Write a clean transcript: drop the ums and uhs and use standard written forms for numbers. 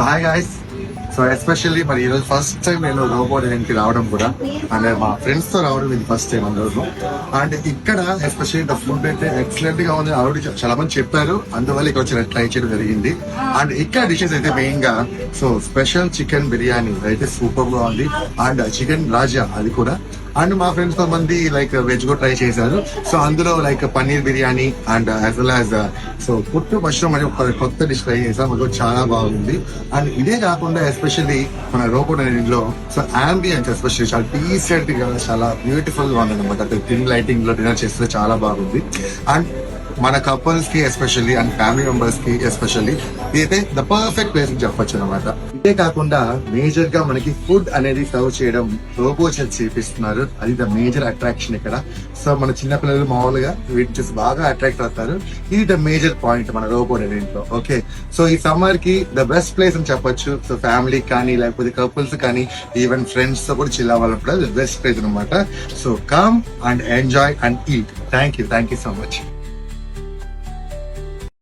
Hi guys. So especially మరి ఈరోజు first time నేను రోబోట్ ఈవెంట్కి రావడం కూడా అండ్ మా ఫ్రెండ్స్ తో రావడం ఇది ఫస్ట్ టైం అందరూ. అండ్ ఇక్కడ ఎస్పెషల్లీ ద ఫుడ్ అయితే ఎక్సలెంట్ గా ఉంది. ఆల్రెడీ చాలా మంది చెప్పారు, అందువల్ల ఇక్కడ వచ్చి ట్రై చేయడం జరిగింది. అండ్ ఇక్కడ డిషెస్ అయితే మెయిన్ గా సో స్పెషల్ చికెన్ బిర్యానీ అయితే సూపర్ గా ఉంది. అండ్ చికెన్ రాజా అది కూడా. అండ్ మా ఫ్రెండ్స్ కొంతమంది లైక్ వెజ్ కూడా ట్రై చేశారు. సో అందులో like paneer biryani and as well as so పుట్టు మష్రూమ్ అనే ఒక కొత్త డిష్ ట్రై చేసాం, అది చాలా బాగుంది. అండ్ ఇదే కాకుండా ఎస్పెషల్లీ మన రోబోట్ అనేది సో ఆంబియన్స్ ఎస్పెషల్లీ చాలా డీసెంట్ గా చాలా బ్యూటిఫుల్ గా ఉంది అనమాట. థిన్ లైటింగ్ లో డిన్నర్ చేస్తే చాలా బాగుంది. అండ్ మన కపుల్స్ కి ఎస్పెషల్లీ అండ్ ఫ్యామిలీ మెంబర్స్ కి ఎస్పెషల్లీ ఇదైతే ద పర్ఫెక్ట్ ప్లేస్ చెప్పొచ్చు అనమాట. ఇదే కాకుండా మేజర్ గా మనకి ఫుడ్ అనేది సర్వ్ చేయడం రోబోట్స్ చేపిస్తున్నారు, అది ద మేజర్ అట్రాక్షన్ ఇక్కడ. సో మన చిన్నపిల్లలు మామూలుగా వీటి చూసి బాగా అట్రాక్ట్ అవుతారు. ఇది ద మేజర్ పాయింట్ మన రోబోట్ ఈవెంట్ లో. ఓకే, సో ఈ సమ్మర్ కి ద బెస్ట్ ప్లేస్ అని చెప్పొచ్చు. సో ఫ్యామిలీ కానీ లేకపోతే కపుల్స్ కానీ ఈవెన్ ఫ్రెండ్స్ తో కూడా చిల్ అవ్వాలన్నప్పుడు ద బెస్ట్ ప్లేస్ అనమాట. So come and enjoy and eat. Thank you so much.